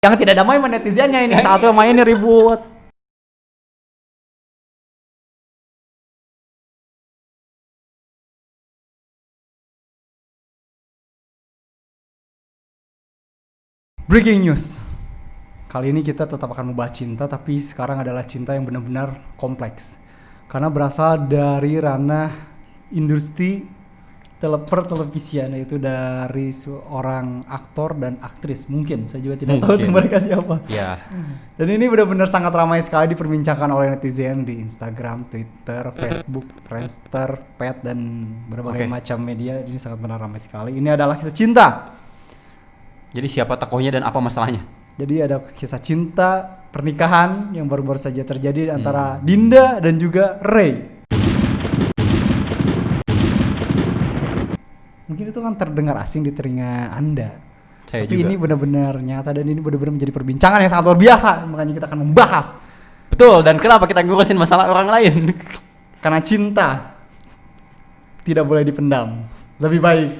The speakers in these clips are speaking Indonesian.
Yang tidak damai sama netizennya ini, satu sama ini ribut. Breaking news. Kali ini kita tetap akan membahas cinta, tapi sekarang adalah cinta yang benar-benar kompleks. Karena berasal dari ranah industri televisian, yaitu dari seorang aktor dan aktris. Mungkin, saya juga tidak tahu mereka siapa. Ya. Dan ini benar-benar sangat ramai sekali diperbincangkan oleh netizen di Instagram, Twitter, Facebook, Friendster, Pet, dan berbagai macam media. Ini sangat benar ramai sekali. Ini adalah kisah cinta. Jadi siapa tokohnya dan apa masalahnya? Jadi ada kisah cinta pernikahan yang baru-baru saja terjadi antara Dinda dan juga Ray. Mungkin itu kan terdengar asing di telinga Anda. Tapi ini benar-benar nyata dan ini benar-benar menjadi perbincangan yang sangat luar biasa. Makanya kita akan membahas. Betul, dan kenapa kita ngurusin masalah orang lain? Karena cinta tidak boleh dipendam. Lebih baik.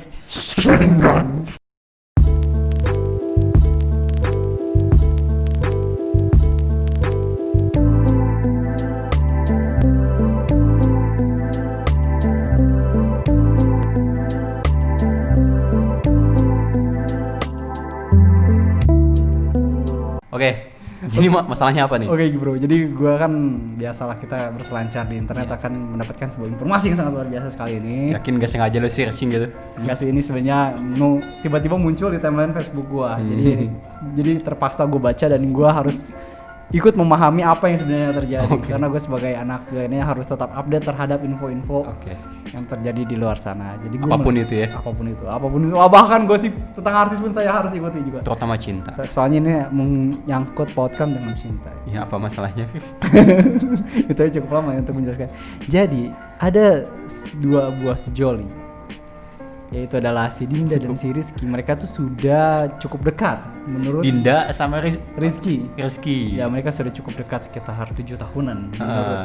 Oke, jadi masalahnya apa nih? Oke bro, jadi gue kan biasalah kita berselancar di internet akan mendapatkan sebuah informasi yang sangat luar biasa sekali ini. Yakin gak sengaja lo searching gitu? Enggak sih, ini sebenarnya tiba-tiba muncul di timeline Facebook gue. Jadi terpaksa gue baca dan gue harus ikut memahami apa yang sebenarnya terjadi. Karena gue sebagai anak gue ini harus tetap update terhadap info-info yang terjadi di luar sana. Jadi apapun itu ya? Apapun itu. Bahkan gosip tentang artis pun saya harus ikuti juga. Terutama cinta. Soalnya ini menyangkut pautkan dengan cinta. Ya apa masalahnya? Itu aja cukup lama untuk menjelaskan. Jadi ada dua buah sejoli, yaitu adalah si Dinda dan si Rizky. Mereka tuh sudah cukup dekat menurut Dinda sama Rizky. Ya Mereka sudah cukup dekat sekitar 7 tahunan menurut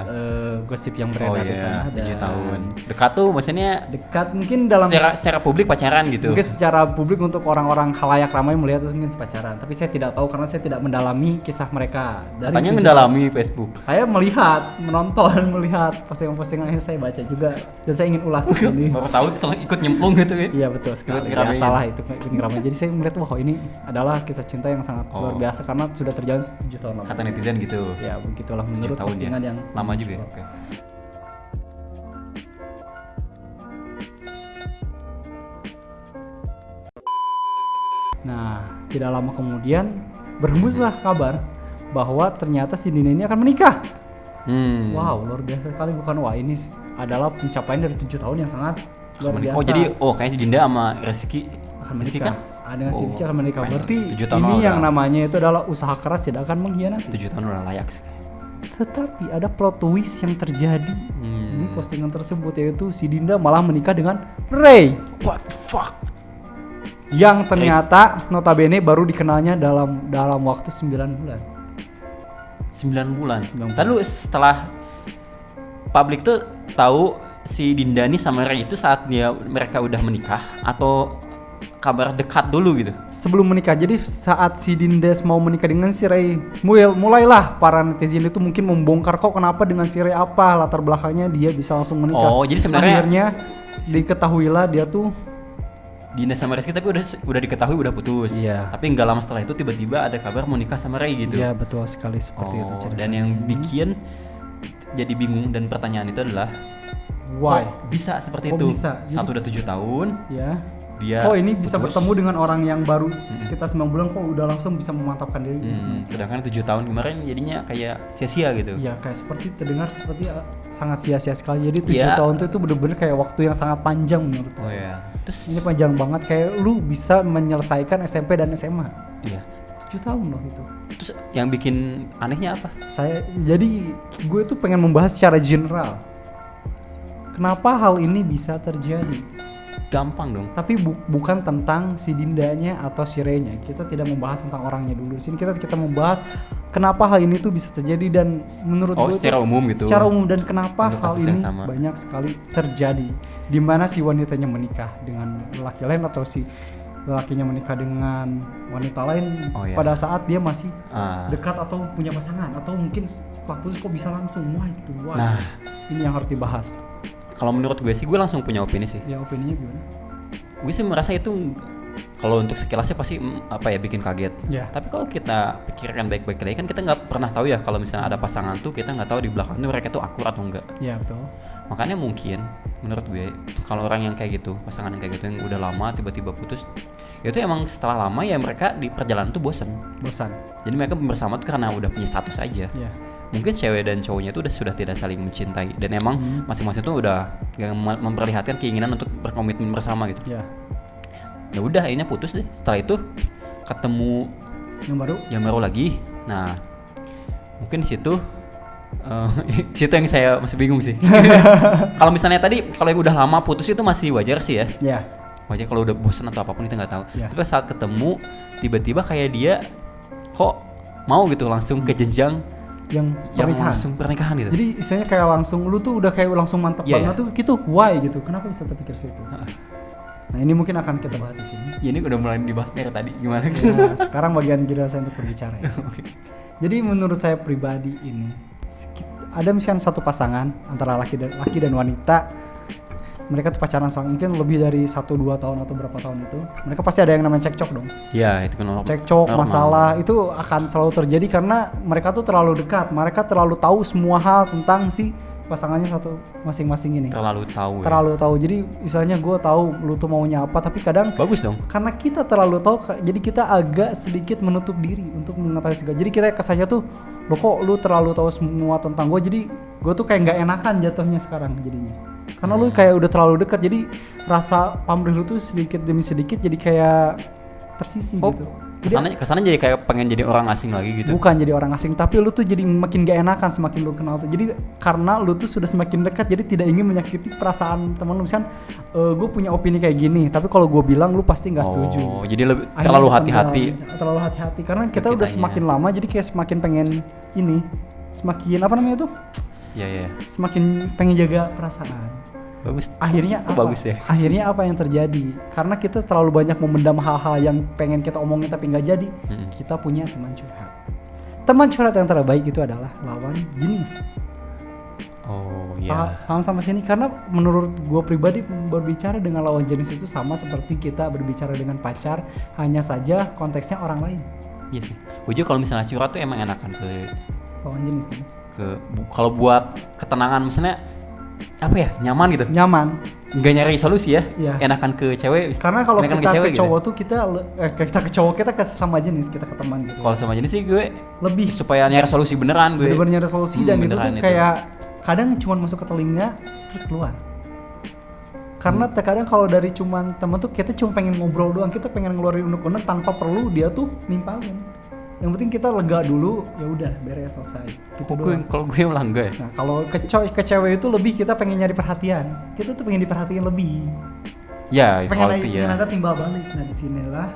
gosip yang beredar di sana. 7 tahun. Dekat tuh maksudnya dekat mungkin dalam secara publik pacaran gitu. Mungkin secara publik untuk orang-orang khalayak ramai melihat itu mungkin pacaran. Tapi saya tidak tahu karena saya tidak mendalami kisah mereka. Katanya mendalami Facebook. Saya melihat postingan-postingan yang saya baca juga dan saya ingin ulas ini. Baru tahu setelah ikut nyemplung gitu ya. Iya betul sekali. Ya, salah itu ramai. Jadi saya melihat wah ini adalah kisah cinta yang sangat luar biasa karena sudah terjalin 7 tahun lalu. Kata netizen gitu. Ya begitulah menurut postingan yang lama juga ya. Oke. Nah, tidak lama kemudian berhembuslah kabar bahwa ternyata si Dinda ini akan menikah. Wow, luar biasa sekali bukan? Wah, ini adalah pencapaian dari 7 tahun yang sangat luar biasa. Oh, jadi kayaknya si Dinda sama Rizky akan menikah kan? Dengan si Rizky akan menikah. Berarti 7 tahun ini yang namanya itu adalah usaha keras tidak akan mengkhianati. 7 tahun udah layak sih. Tetapi ada plot twist yang terjadi di postingan tersebut, yaitu si Dinda malah menikah dengan Ray. What the fuck? Yang ternyata notabene baru dikenalnya dalam waktu 9 bulan. 9 bulan. Lalu setelah publik tuh tahu si Dinda nih sama Ray itu saat mereka udah menikah atau kabar dekat dulu gitu? Sebelum menikah. Jadi saat si Dinda mau menikah dengan si Ray, mulailah para netizen itu mungkin membongkar kok kenapa dengan si Ray, apa latar belakangnya dia bisa langsung menikah. Oh, jadi sebenarnya akhirnya diketahuilah dia tuh Dinda sama Rizky tapi udah diketahui udah putus. Iya. Tapi nggak lama setelah itu tiba-tiba ada kabar mau nikah sama Ray gitu. Iya, betul sekali seperti itu ceritanya. Dan yang bikin jadi bingung dan pertanyaan itu adalah why bisa seperti itu? Bisa? Satu udah 7 tahun. Ya. Dia ini bisa bertemu dengan orang yang baru sekitar 9 bulan kok udah langsung bisa memantapkan diri. Sedangkan 7 tahun kemarin jadinya kayak sia-sia gitu. Iya, kayak terdengar seperti sangat sia-sia sekali. Jadi 7 tahun itu bener-bener kayak waktu yang sangat panjang menurut saya. Oh iya. Terus ini panjang banget, kayak lu bisa menyelesaikan SMP dan SMA. Iya. 7 tahun loh itu. Terus yang bikin anehnya apa? Gue tuh pengen membahas secara general. Kenapa hal ini bisa terjadi? Gampang dong. Tapi bukan tentang si Dindanya atau si Ray-nya. Kita tidak membahas tentang orangnya dulu. Sini kita membahas kenapa hal ini tuh bisa terjadi dan menurut gue secara umum gitu. Secara umum dan kenapa untuk hal ini banyak sekali terjadi. Di mana si wanitanya menikah dengan laki lain atau si lelakinya menikah dengan wanita lain Oh, iya. pada saat dia masih Ah. dekat atau punya pasangan, atau mungkin setelah putus kok bisa langsung, wah itu wah. Nah. Ini yang harus dibahas. Kalau menurut gue sih, gue langsung punya opini sih. Ya opininya gimana? Gue sih merasa itu kalau untuk sekilasnya pasti bikin kaget. Ya. Tapi kalau kita pikirkan baik-baik lagi, kan kita nggak pernah tahu ya kalau misalnya ada pasangan tuh, kita nggak tahu di belakang tuh mereka tuh akur atau enggak. Ya betul. Makanya mungkin menurut gue kalau orang yang kayak gitu, pasangan yang kayak gitu yang udah lama tiba-tiba putus, itu emang setelah lama ya mereka di perjalanan tuh bosan. Jadi mereka bersama tuh karena udah punya status aja. Ya. Mungkin cewek dan cowoknya itu sudah tidak saling mencintai dan emang masing-masing tuh udah gak memperlihatkan keinginan untuk berkomitmen bersama gitu. Ya. Ya udah akhirnya putus deh. Setelah itu ketemu yang baru lagi. Nah, mungkin di situ situ yang saya masih bingung sih. Kalau misalnya tadi kalau yang udah lama putus itu masih wajar sih ya. Ya. Wajar kalau udah bosan atau apapun kita nggak tahu. Ya. Tapi saat ketemu tiba-tiba kayak dia kok mau gitu langsung ke jenjang yang langsung pernikahan gitu. Jadi istilahnya kayak langsung lu tuh udah kayak langsung mantap banget tuh gitu. Why gitu? Kenapa bisa terpikir seperti itu? Nah, ini mungkin akan kita bahas di sini. Ya, ini udah mulai dibahas dari tadi gimana? Ya, sekarang bagian giliran saya untuk berbicara ya. Jadi menurut saya pribadi ini ada misalnya satu pasangan antara laki dan wanita. Mereka tuh pacaran mungkin lebih dari 1-2 tahun atau berapa tahun itu. Mereka pasti ada yang namanya cekcok dong. Ya, itu kan Cekcok, masalah itu akan selalu terjadi karena mereka tuh terlalu dekat. Mereka terlalu tahu semua hal tentang si pasangannya satu masing-masing ini. Terlalu tahu. Jadi istilahnya gue tahu lu tuh maunya apa, tapi kadang bagus dong. Karena kita terlalu tahu, jadi kita agak sedikit menutup diri untuk mengetahui segala. Jadi kita kesannya tuh, lo kok lu terlalu tahu semua tentang gue, jadi gue tuh kayak nggak enakan jatuhnya sekarang jadinya. Karena lu kayak udah terlalu dekat, jadi rasa pamrih lu tuh sedikit demi sedikit jadi kayak tersisih gitu. Kesannya jadi kayak pengen jadi orang asing lagi gitu. Bukan jadi orang asing, tapi lu tuh jadi makin gak enakan semakin lu kenal tuh. Jadi karena lu tuh sudah semakin dekat, jadi tidak ingin menyakiti perasaan teman lu. Misalkan gue punya opini kayak gini, tapi kalau gue bilang lu pasti nggak setuju. Oh, jadi terlalu hati-hati. Terlalu hati-hati karena kita udah semakin lama, jadi kayak semakin pengen ini, semakin apa namanya tuh? Iya. Semakin pengen jaga perasaan. Bagus. Akhirnya apa? Bagus ya. Akhirnya apa yang terjadi? Karena kita terlalu banyak memendam hal-hal yang pengen kita omongin tapi nggak jadi. Kita punya teman curhat. Teman curhat yang terbaik itu adalah lawan jenis. Oh iya. Paham sama sini? Karena menurut gue pribadi berbicara dengan lawan jenis itu sama seperti kita berbicara dengan pacar, hanya saja konteksnya orang lain. Iya sih. Gue juga kalau misalnya curhat tuh emang enakan ke lawan jenis kan? Kalau buat ketenangan misalnya apa ya, nyaman gitu. Nyaman. Nggak nyari solusi ya. Iya. Enakan ke cewek. Karena kalau kita ke cowok gitu. tuh kita ke cowok kita ke sesama jenis, kita ke teman gitu. Kalau sama jenis sih gue lebih supaya nyari solusi beneran gue. Bener-bener nyari solusi dan itu tuh kayak kadang cuma masuk ke telinga terus keluar. Karena terkadang kalau dari cuman temen tuh kita cuma pengen ngobrol doang, kita pengen ngeluarin unek-unek tanpa perlu dia tuh nimpalin. Yang penting kita lega dulu, ya udah beres selesai. Gitu doang. Kalau gue malah enggak ya. Nah, kalau ke cewek itu lebih kita pengen nyari perhatian. Kita tuh pengen diperhatiin lebih. Ya, pengen itu ya. ada timbal balik. Nah, disinilah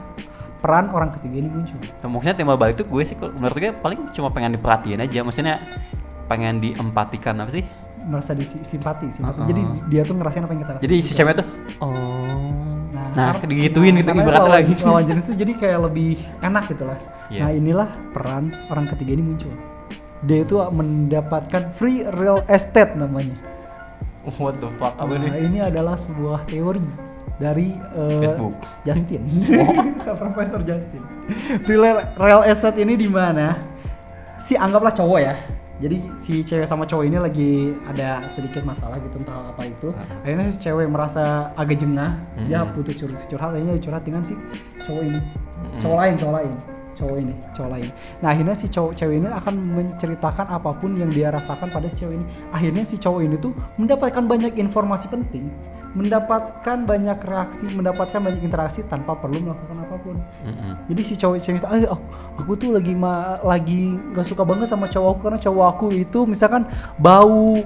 peran orang ketiga ini muncul. Maksudnya timbal balik itu gue sih menurut gue paling cuma pengen diperhatiin aja. Maksudnya pengen diempatikan apa sih? Merasa simpati. Jadi dia tuh ngerasain apa yang kita rasain. Jadi si cewek tuh Nah digituin gitu ibaratnya lagi. Lawan jenis tuh jadi kayak lebih enak gitu lah. Yeah. Nah inilah peran orang ketiga ini muncul. Dia itu mendapatkan free real estate namanya. What the fuck? Ini adalah sebuah teori dari Facebook. Justin. Profesor Justin. Real estate ini di mana? Anggaplah cowok ya. Jadi si cewek sama cowok ini lagi ada sedikit masalah gitu entah apa itu. Akhirnya si cewek merasa agak jengah, dia putus curhat, akhirnya curhat dengan si cowok ini. Cowok lain. Nah akhirnya si cewek ini akan menceritakan apapun yang dia rasakan pada si cowok ini. Akhirnya si cowok ini tuh mendapatkan banyak informasi penting, mendapatkan banyak reaksi, mendapatkan banyak interaksi tanpa perlu melakukan apapun. Jadi si cowok itu, aku tuh lagi gak suka banget sama cowok aku karena cowok aku itu misalkan bau,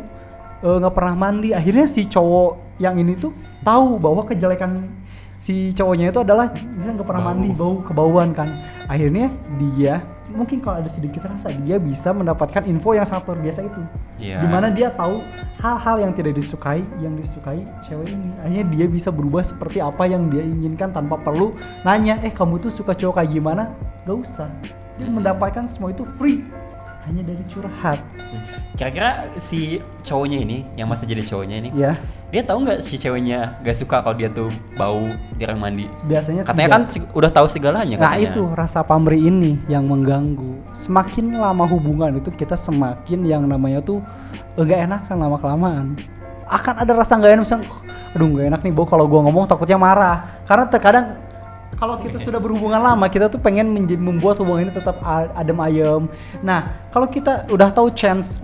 nggak pernah mandi. Akhirnya si cowok yang ini tuh tahu bahwa kejelekan si cowoknya itu adalah misalnya nggak pernah mandi, bau kebauan kan. Akhirnya dia mungkin kalau ada sedikit rasa dia bisa mendapatkan info yang sangat luar biasa itu. Iya. Dimana dia tahu hal-hal yang tidak disukai, yang disukai cewek ini. Akhirnya dia bisa berubah seperti apa yang dia inginkan tanpa perlu nanya, kamu tuh suka cowok kayak gimana? Gak usah. Dia mendapatkan semua itu free hanya dari curhat. Kira-kira si cowoknya ini yang masih jadi cowoknya ini, Ya, dia tahu nggak si ceweknya gak suka kalau dia tuh bau jarang mandi? biasanya Katanya tidak. kan udah tahu segalanya Nah katanya. itu rasa pamrih ini yang mengganggu. Semakin lama hubungan itu kita semakin yang namanya tuh nggak enakan lama kelamaan. Akan ada rasa nggak enak, misalnya, aduh nggak enak nih bau kalau gua ngomong takutnya marah. Karena terkadang kalau kita sudah berhubungan lama kita tuh pengen membuat hubungan ini tetap adem ayem. Nah kalau kita udah tahu chance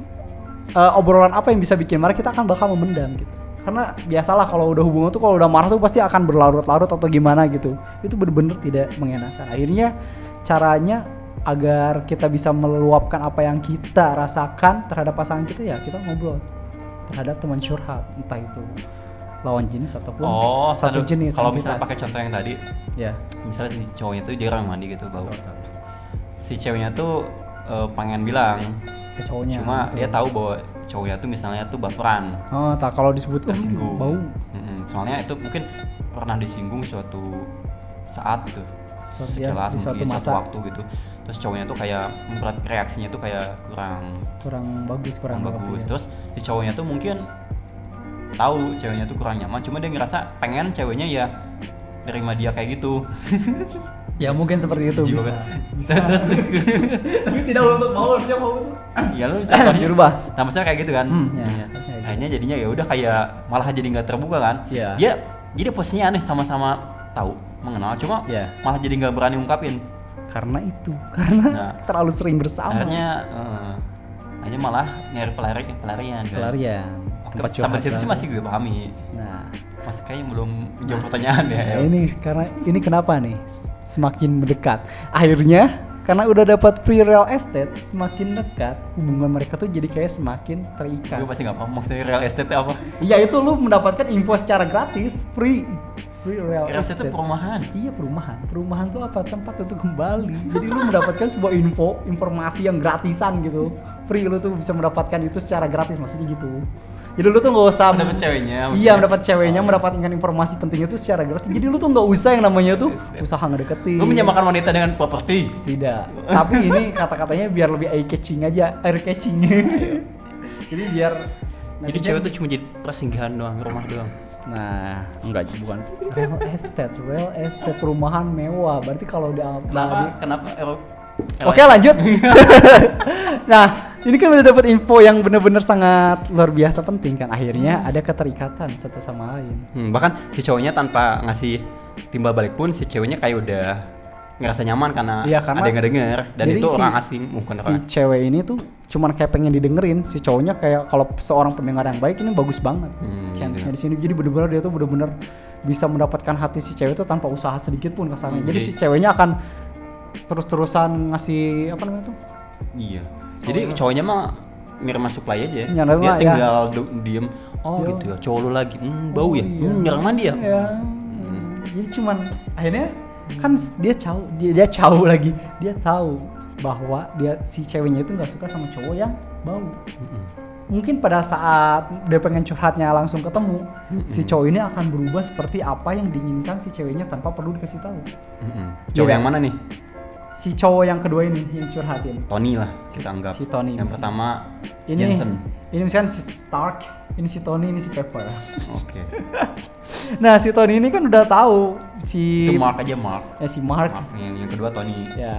obrolan apa yang bisa bikin marah, kita akan bakal memendam gitu. Karena biasalah kalau udah hubungan tuh kalau udah marah tuh pasti akan berlarut-larut atau gimana gitu. Itu bener-bener tidak mengenakan. Akhirnya caranya agar kita bisa meluapkan apa yang kita rasakan terhadap pasangan kita, ya kita ngobrol terhadap teman curhat, entah itu lawan jenis ataupun satu jenis. Kalau misalnya pakai contoh yang tadi, ya, misalnya si cowoknya tuh jarang mandi gitu bau. Si ceweknya tuh pengen bilang ke cowoknya. cuma dia tahu bahwa cowoknya tuh misalnya tuh baperan, Tak kalau disebut tersinggung. bau. Soalnya itu mungkin pernah disinggung suatu saat gitu, sekilas di suatu mungkin suatu masa. waktu gitu. Terus cowoknya tuh kayak reaksinya tuh kayak kurang bagus, kurang bagus. ya. Terus si cowoknya tuh mungkin tahu ceweknya tuh kurang nyaman, cuma dia ngerasa pengen ceweknya ya nerima dia kayak gitu. Ya mungkin seperti itu Jiwa bisa. kan? Bisa. Terus Tapi tidak untuk mau, dia mau tuh. ya lu contohnya Dirubah. nah maksudnya kayak gitu kan. Ya, Iya. harusnya kayak gitu. Akhirnya jadinya ya udah kayak malah jadi nggak terbuka kan. Iya. Dia jadi posisinya aneh, sama-sama tahu mengenal, cuma Iya. malah jadi nggak berani ungkapin. Karena Nah. terlalu sering bersama. Akhirnya malah nyari pelarian kan. Pelarian. Oke, Tempat sampai curhat situ sih baru. masih gue pahami. Nah, Masih kayaknya belum menjawab pertanyaan ya. nah ini karena ini kenapa nih semakin mendekat. Akhirnya karena udah dapat free real estate, semakin dekat hubungan mereka tuh jadi kayak semakin terikat. Gue pasti nggak paham maksudnya real estate itu apa. Iya itu lu mendapatkan info secara gratis, free real Real estate itu estate. perumahan. Iya perumahan. Perumahan tuh apa? Tempat untuk kembali. Jadi lu mendapatkan sebuah informasi yang gratisan gitu. Free, lu tuh bisa mendapatkan itu secara gratis, maksudnya gitu. Jadi lu tuh nggak usah Mendapat ceweknya, maksudnya. Iya, mendapat ceweknya, Oh, iya. mendapatkan informasi penting itu secara gratis. Jadi lu tuh nggak usah yang namanya tuh Estate. usaha ngedeketin. Lu menyamakan wanita dengan properti. Tidak. Tapi ini kata-katanya biar lebih eye catching aja, air catching. Jadi biar Jadi nantinya- cewek tuh cuma jadi persinggahan doang, rumah doang. Nah, enggak, bukan real estate perumahan mewah. Berarti kalau udah Kenapa? Oke, lanjut. Nah, ini kan udah dapat info yang benar-benar sangat luar biasa penting kan. Akhirnya ada keterikatan satu sama lain. Bahkan si cowoknya tanpa ngasih timbal balik pun si ceweknya kayak udah ngerasa nyaman karena, Iya, karena ada yang ngedenger dan jadi itu orang asing, bukan si orang asing. cewek ini tuh cuman kayak pengen didengerin. Si cowoknya kayak kalau seorang pendengar yang baik ini bagus banget. Chance-nya gitu. di sini jadi benar-benar dia tuh benar-benar bisa mendapatkan hati si cewek itu tanpa usaha sedikit pun kasarnya. Jadi si ceweknya akan terus-terusan ngasih apa namanya tuh? Iya. Jadi cowoknya mah nerima supply aja ya. Nerima, Dia ya. tinggal diem. Oh Yo. gitu ya. Cowok lu lagi. Bau ya. Iya. Nyerang mandi ya. Iya. Jadi cuman akhirnya kan dia tahu lagi. Dia tahu bahwa si ceweknya itu nggak suka sama cowok yang bau. Mungkin pada saat dia pengen curhatnya langsung ketemu, si cowok ini akan berubah seperti apa yang diinginkan si ceweknya tanpa perlu dikasih tahu. Cowok Iya. yang mana nih? Si cowok yang kedua ini yang curhatin. Tony lah kita anggap. Si Tony. Yang pertama Ini Jensen. ini misalkan si Stark, ini si Tony, ini si Pepper. Oke. Nah, si Tony ini kan udah tahu si Itu Mark aja Mark. si Mark. Yang kedua Tony. Ya,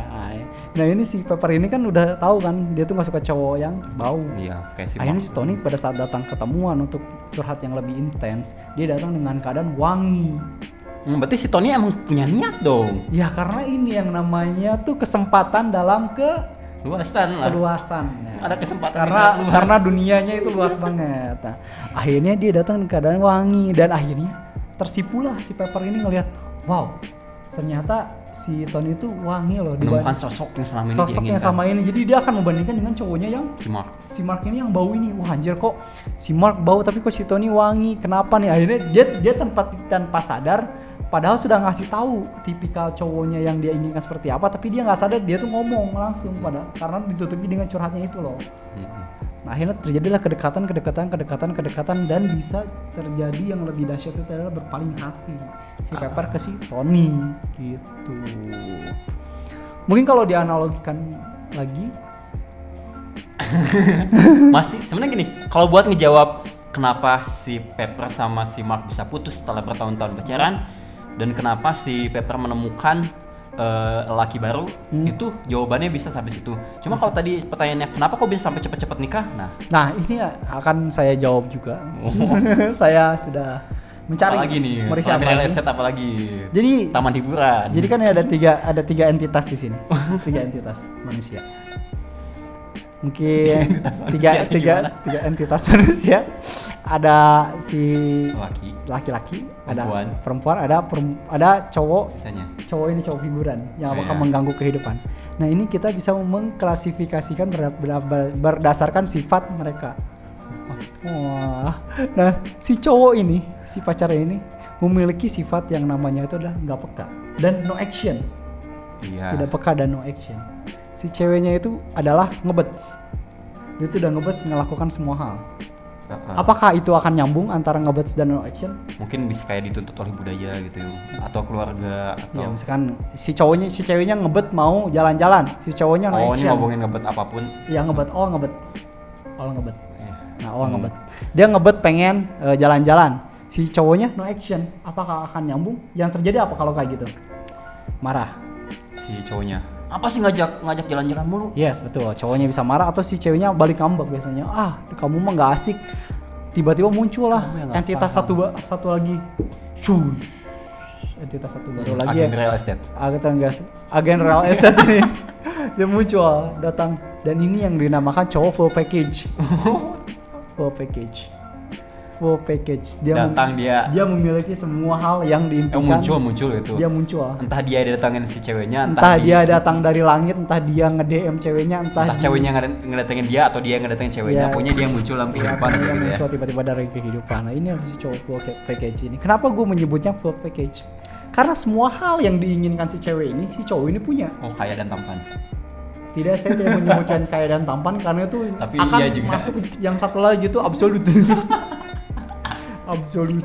nah ini si Pepper ini kan udah tahu kan dia tuh nggak suka cowok yang bau. Iya, kayak si Akhirnya Mark. si Tony pada saat datang ketemuan untuk curhat yang lebih intens, dia datang dengan keadaan wangi. Berarti si Tony emang punya niat dong. Ya karena ini yang namanya tuh kesempatan dalam Luasan lah. keluasan. Nah, Ada kesempatan karena bisa luas. karena dunianya itu luas banget. Nah, akhirnya dia datang dengan keadaan wangi dan akhirnya tersipulah si Pepper ini ngelihat, wow, ternyata si Tony itu wangi loh menemukan sosok yang selama ini sosok yang diinginkan. sama ini. Jadi dia akan membandingkan dengan cowoknya yang Si Mark. ini yang bau ini. Wah anjir, kok si Mark bau tapi kok si Tony wangi, kenapa nih? Akhirnya dia tanpa sadar Padahal sudah ngasih tahu tipikal cowoknya yang dia inginkan seperti apa, tapi dia nggak sadar, dia tuh ngomong langsung karena ditutupi dengan curhatnya itu loh. Nah akhirnya terjadilah kedekatan dan bisa terjadi yang lebih dahsyat itu adalah berpaling hati si Pepper ke si Tony gitu. Mungkin kalau dianalogikan lagi masih sebenarnya gini, kalau buat ngejawab kenapa si Pepper sama si Mark bisa putus setelah bertahun-tahun pacaran dan kenapa si Pepper menemukan laki baru, itu jawabannya bisa sampai situ. Cuma kalau tadi pertanyaannya kenapa kok bisa sampai cepet-cepet nikah? Nah ini akan saya jawab juga. Saya sudah mencari apalagi nih, merisau selain real estate apalagi. Jadi taman hiburan. Jadi kan ada tiga entitas di sini. 3 entitas manusia. Mungkin tiga entitas manusia. Ada si laki-laki, ada perempuan, ada cowok. Sisanya. Cowok ini cowok hiburan yang bakal mengganggu kehidupan. Nah ini kita bisa mengklasifikasikan berdasarkan sifat mereka. Wah, nah si cowok ini, si pacarnya ini memiliki sifat yang namanya itu adalah nggak peka dan no action. Iya. Tidak peka dan no action. Si ceweknya itu adalah ngebet. Dia tuh udah ngebet melakukan semua hal. Apakah itu akan nyambung antara ngebet dan no action? Mungkin bisa kayak dituntut oleh budaya gitu atau keluarga atau ya misalkan si ceweknya ngebet mau jalan-jalan, si cowoknya no action. Ini ngomongin ngebet apapun. Iya ngebet. Ngebet. Dia ngebet pengen jalan-jalan. Si cowoknya no action. Apakah akan nyambung? Yang terjadi apa kalau kayak gitu? Marah. Si cowoknya. Apa sih ngajak jalan-jalan mulu? Yes, betul. Cowoknya bisa marah atau si ceweknya balik ngambek biasanya. Kamu mah nggak asik. Tiba-tiba muncul lah entitas satu lagi. Shush. Entitas satu baru lagi. Agen real estate. Agen real estate ini. Dia muncul, datang. Dan ini yang dinamakan cowok full package. Full package. Dia memiliki semua hal yang diimpikan. Muncul itu. Dia muncul. Entah dia datangin si ceweknya, entah dia datang dari langit, entah dia nge-DM ceweknya, entah ceweknya ngedatengin dia atau dia ngedatengin ceweknya. Pokoknya dia muncul dalam kehidupan dia muncul tiba-tiba dari kehidupan. Nah, ini harus si cowok full package ini. Kenapa gue menyebutnya full package? Karena semua hal yang diinginkan si cewek ini, si cowok ini punya. Oh, kaya dan tampan. Tidak, saya tidak menyebutkan kaya dan tampan karena itu tapi akan iya juga masuk yang satu lagi itu absolut. Absolut.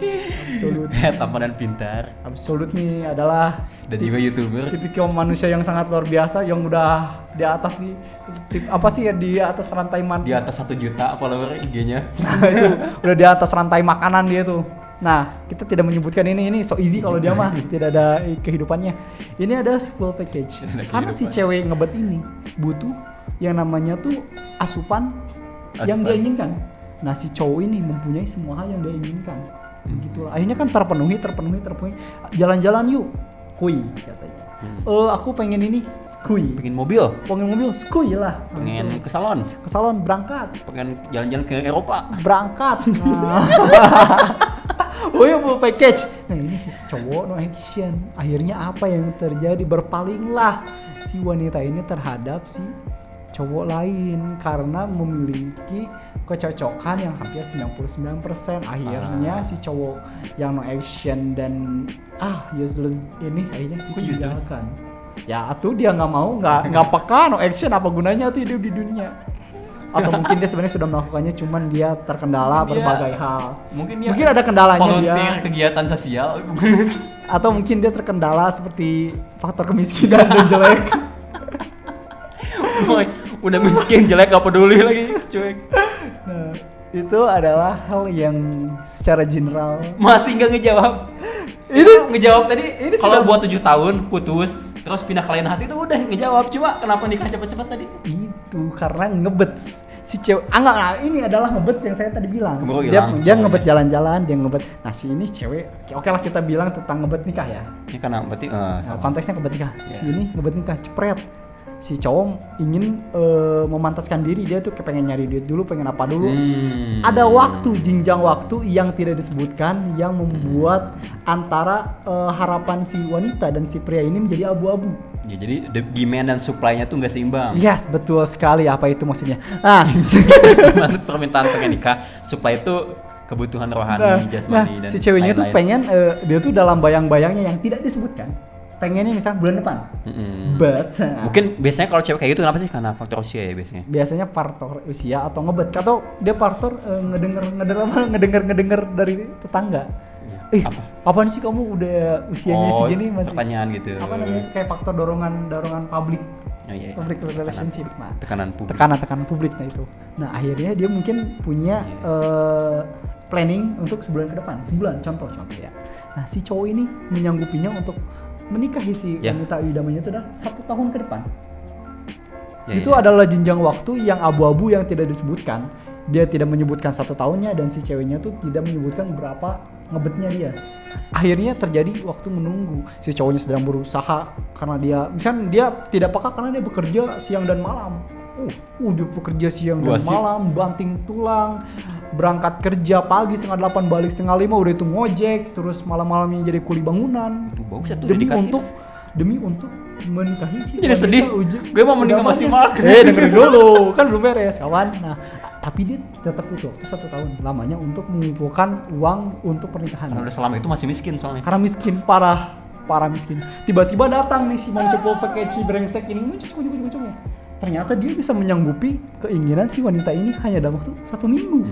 Tampan dan pintar. Absolut nih adalah dan juga YouTuber. Tipikal manusia yang sangat luar biasa yang udah di atas di atas rantai Di atas 1 juta follower IG-nya. Itu udah di atas rantai makanan dia tuh. Nah, kita tidak menyebutkan ini so easy kalau dia mah tidak ada kehidupannya. Ini ada full package. Karena si cewek ngebet ini butuh yang namanya tuh asupan yang dia inginkan. Nah si cowok ini mempunyai semua hal yang dia inginkan. Begitulah. Akhirnya kan terpenuhi. Jalan-jalan yuk, kuy katanya. Aku pengen ini, skuy. Pengen mobil, skuy lah. Pengen ke salon, berangkat. Pengen jalan-jalan ke Eropa, berangkat. Nah. Oh ya full package. Nah ini si cowok no action. Akhirnya apa yang terjadi? Berpalinglah si wanita ini terhadap si cowok lain karena memiliki kecocokan yang hampir 99%. Akhirnya si cowok yang no action dan useless ini akhirnya ditinggalkan. Ya atuh dia nggak peka no action, apa gunanya tuh hidup di dunia? Atau mungkin dia sebenarnya sudah melakukannya cuman dia terkendala berbagai hal. Mungkin ada kendalanya volunteer kegiatan sosial. Atau mungkin dia terkendala seperti faktor kemiskinan dan jelek. Udah miskin jelek gak peduli lagi cuek. Nah, itu adalah hal yang secara general masih nggak ngejawab. Ini ngejawab tadi. Kalau buat 7 tahun putus terus pindah ke lain hati itu udah ngejawab. Cuma kenapa nikah cepet-cepet tadi? Itu karena ngebet si cewek. Ini adalah ngebet yang saya tadi bilang. Dia ngebet jalan-jalan, dia ngebet. Nah si ini cewek. Oke lah kita bilang tentang ngebet nikah ya. Ini karena berarti konteksnya ngebet nikah. Yeah. Si ini ngebet nikah cepret. Si cowok ingin memantaskan diri, dia tuh pengen nyari duit dulu, pengen apa dulu. Ada jenjang waktu yang tidak disebutkan yang membuat antara harapan si wanita dan si pria ini menjadi abu-abu. Ya, jadi demand dan supply-nya tuh nggak seimbang. Yes, betul sekali. Apa itu maksudnya? Permintaan pengen nikah, supply itu kebutuhan rohani, jasmani dan si ceweknya tuh lain-lain. pengen dia tuh dalam bayang-bayangnya yang tidak disebutkan. Pengennya misalnya bulan depan. But Mungkin biasanya kalau cewek kayak gitu kenapa sih? Karena faktor usia ya biasanya. biasanya faktor usia atau ngebet atau dia faktor ngedenger dari tetangga. Iya. Apaan sih kamu udah usianya segini masih pertanyaan gitu. apa namanya itu kayak faktor dorongan publik. Iya. Public relationship. Nah, Tekanan publik. tekanan publik nah itu. Nah, akhirnya dia mungkin punya planning untuk sebulan ke depan. Sebulan contoh ya. Nah, si cowok ini menyanggupinya untuk menikahi si wanita idamanya itu adalah 1 tahun ke depan. Itu adalah jenjang waktu yang abu-abu yang tidak disebutkan. Dia tidak menyebutkan 1 tahunnya dan si ceweknya tuh tidak menyebutkan berapa ngebetnya dia. Akhirnya terjadi waktu menunggu. Si cowoknya sedang berusaha karena dia tidak peka karena dia bekerja siang dan malam. Dia bekerja siang dan malam, banting tulang, berangkat kerja pagi 7:30 balik 5:30 udah itu ngojek, terus malam-malamnya jadi kuli bangunan. Itu bagus tuh Demi untuk menikahi si jadi sedih. Gue mau menikah masih Mark. Dengerin dulu, kan belum beres kawan. Nah, tapi dia tetap butuh waktu 1 tahun lamanya untuk mengumpulkan uang untuk pernikahan. Karena udah selama itu masih miskin soalnya. Karena miskin, parah miskin. Tiba-tiba datang nih si manusia full package brengsek ini, muncul. Ternyata dia bisa menyanggupi keinginan si wanita ini hanya dalam waktu 1 minggu.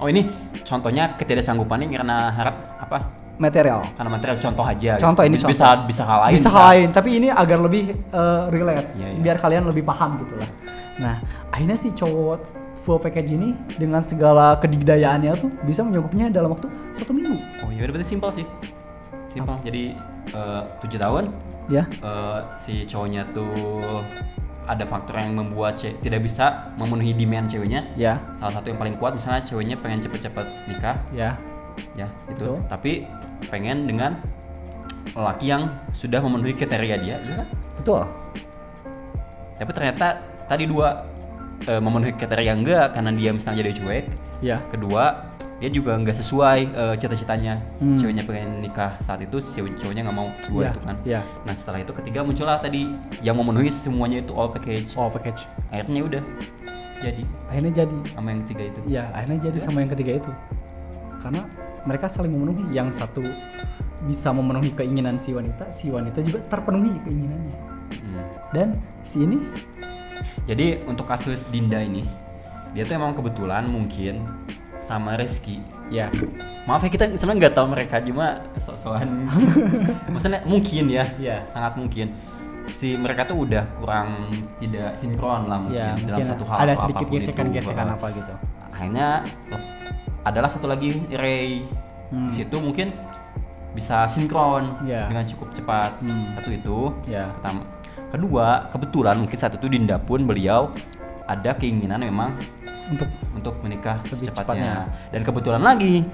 Oh ini contohnya ketidaksanggupannya karena harap apa? Material. Karena material contoh aja. Contoh ini bisa halain. Bisa halain, tapi ini agar lebih relax, Iya. biar kalian lebih paham gitulah. Nah, akhirnya si cowok full package ini dengan segala kedidayaannya tuh bisa menyanggupinya dalam waktu 1 minggu. Oh iya, berarti simpel sih. Simpel. Jadi 7 tahun. Ya. Si cowoknya tuh ada faktor yang membuat tidak bisa memenuhi demand ceweknya. Ya. Salah satu yang paling kuat misalnya ceweknya pengen cepet-cepet nikah. Ya. Ya, itu. Betul. Tapi pengen dengan lelaki yang sudah memenuhi kriteria dia, iya kan? Betul. Tapi ternyata tadi dua memenuhi kriteria enggak karena dia misalnya jadi cuek. Ya. Kedua, dia juga nggak sesuai cita-citanya. Ceweknya pengen nikah saat itu, cowoknya nggak mau dua itu kan. Iya. Nah setelah itu ketiga muncullah tadi yang memenuhi semuanya itu all package. All package. Akhirnya udah jadi Akhirnya jadi. sama yang tiga itu. Iya, akhirnya jadi sama yang ketiga itu. Karena mereka saling memenuhi. Yang satu bisa memenuhi keinginan si wanita juga terpenuhi keinginannya. Dan si ini. Jadi untuk kasus Dinda ini, dia tuh emang kebetulan mungkin sama Rizky. Ya. Maaf ya kita sebenarnya nggak tahu mereka cuma sok-sokan. Maksudnya mungkin ya, sangat mungkin. Si mereka tuh udah kurang tidak sinkron lah mungkin dalam satu hal. Ada sedikit gesekan-gesekan apa gitu. Akhirnya adalah satu lagi Ray. Di situ mungkin bisa sinkron dengan cukup cepat. Satu itu. Pertama. Kedua, kebetulan mungkin saat itu Dinda pun beliau ada keinginan memang untuk menikah secepatnya. Dan kebetulan lagi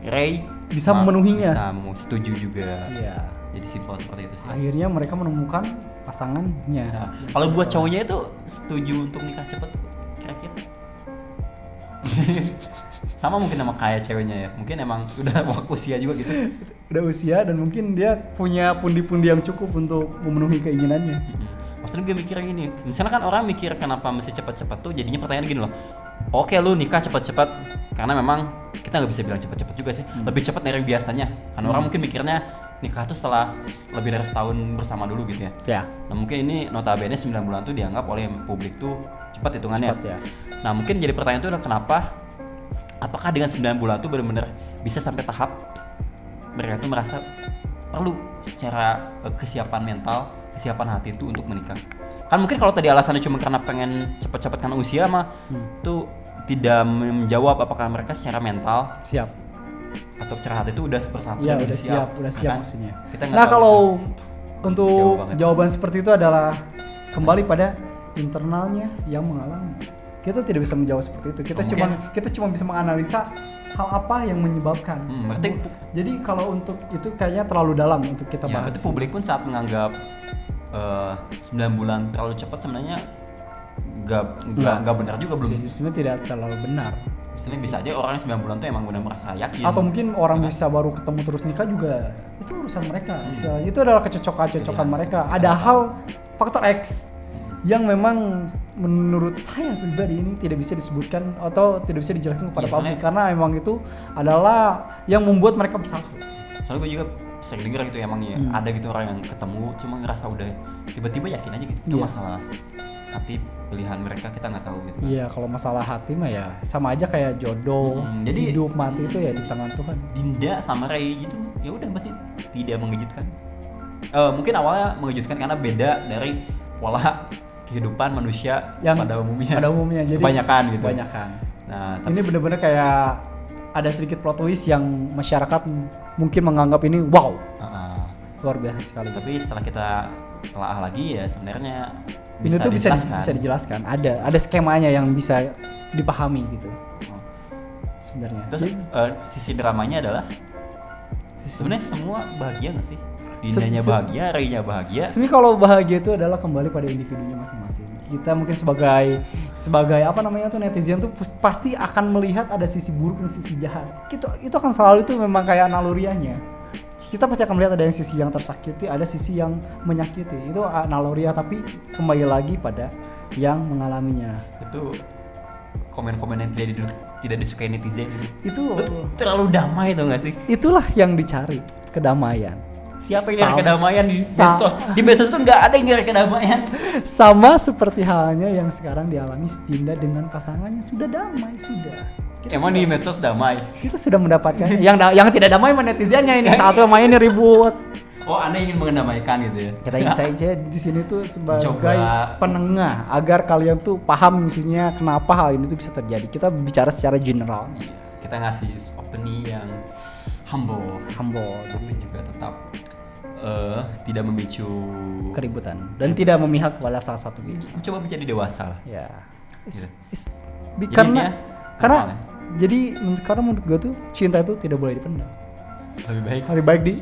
Ray bisa memenuhinya. Bisa setuju juga. Iya. Jadi simpel seperti itu sih. Akhirnya mereka menemukan pasangannya. Ya. Kalau buat cowoknya itu setuju untuk nikah cepat kira-kira. Sama mungkin sama kayak ceweknya ya. Mungkin emang udah usia juga gitu. Udah usia dan mungkin dia punya pundi-pundi yang cukup untuk memenuhi keinginannya. Maksudnya gue mikir gini, misalnya kan orang mikir kenapa mesti cepat-cepat tuh jadinya pertanyaan gini loh. Oke lu nikah cepat-cepat karena memang kita nggak bisa bilang cepat-cepat juga sih. Lebih cepat dari biasanya. Karena orang mungkin mikirnya nikah tuh setelah lebih dari setahun bersama dulu gitu ya. Ya. Nah mungkin ini notabene 9 bulan tuh dianggap oleh publik tuh cepat hitungannya. Cepat, ya. Nah mungkin jadi pertanyaan tuh adalah kenapa apakah dengan 9 bulan tuh benar-benar bisa sampai tahap mereka tuh merasa perlu secara kesiapan mental, kesiapan hati itu untuk menikah. Kan mungkin kalau tadi alasannya cuma karena pengen cepat-cepat karena usia mah tuh tidak menjawab apakah mereka secara mental siap atau secara hati itu udah bersatu. Iya, udah siap kan? maksudnya. Nah, kalau untuk jawaban seperti itu adalah kembali pada internalnya yang mengalami. Kita tidak bisa menjawab seperti itu. Kita cuma bisa menganalisa hal apa yang menyebabkan. Jadi kalau untuk itu kayaknya terlalu dalam untuk kita bahas. Berarti publik pun saat menganggap 9 bulan terlalu cepat sebenarnya nggak benar juga belum. Sebenarnya tidak terlalu benar. Misalnya bisa aja orang 9 bulan tuh emang udah merasa yakin. Atau mungkin orang bisa baru ketemu terus nikah juga itu urusan mereka. Itu adalah kecocokan mereka. Ada hal faktor X yang memang menurut saya pribadi ini tidak bisa disebutkan atau tidak bisa dijelaskan kepada Iya, publik soalnya- karena emang itu adalah yang membuat mereka bersatu. Soalnya gue juga sering dengar gitu emang ya ada gitu orang yang ketemu cuma ngerasa udah tiba-tiba yakin aja gitu. Itu Iya. masalah hati pilihan mereka kita nggak tahu gitu. Iya, kalau masalah hati mah ya sama aja kayak jodoh, Jadi- hidup mati itu ya di tangan Tuhan. Dinda sama Ray gitu ya udah berarti tidak mengejutkan. Mungkin awalnya mengejutkan karena beda dari pola kehidupan manusia Yang pada umumnya. Pada umumnya jadi kebanyakan gitu. Kebanyakan. Nah, tapi Ini bener-bener kayak ada sedikit plot twist yang masyarakat mungkin menganggap ini wow, luar biasa sekali. tapi setelah kita telaah lagi ya sebenarnya Ini tuh bisa dijelaskan. bisa dijelaskan. Ada skemanya yang bisa dipahami gitu. Oh. Sebenarnya. Terus sisi dramanya adalah sebenarnya semua bahagia nggak sih? Dindanya bahagia, Ray-nya bahagia. Sebenarnya kalau bahagia itu adalah kembali pada individunya masing-masing. Kita mungkin sebagai apa namanya tuh netizen tuh pasti akan melihat ada sisi buruk dan sisi jahat. Itu akan selalu itu memang kayak naluriahnya. Kita pasti akan melihat ada yang sisi yang tersakiti, ada sisi yang menyakiti. Itu naluriah tapi kembali lagi pada yang mengalaminya. Itu komen-komen yang tidak disukai netizen. Itu Terlalu damai tuh nggak sih? itulah yang dicari, kedamaian. Siapa yang nyari Sama- kedamaian di Sa- medsos? Di medsos tuh nggak ada yang nyari kedamaian. Sama seperti halnya yang sekarang dialami Dinda dengan pasangannya, sudah damai, sudah. Emang di medsos damai? Kita sudah mendapatkan yang tidak damai sama netizennya ini, satu sama ini ribut. Oh, Anda ingin mengendamaikan gitu ya? Kita ingin saya di sini tuh sebagai Coba. penengah agar kalian tuh paham maksudnya kenapa hal ini tuh bisa terjadi. Kita bicara secara general, Kita ngasih opini yang humble, humble, tapi juga tetap tidak memicu keributan dan tidak memihak kepada salah satu pihak. Coba menjadi dewasa lah. Ya. Gitu. Jadi Karena intinya, karena menurut gue tuh cinta itu tidak boleh dipendam. lebih baik Lebih baik di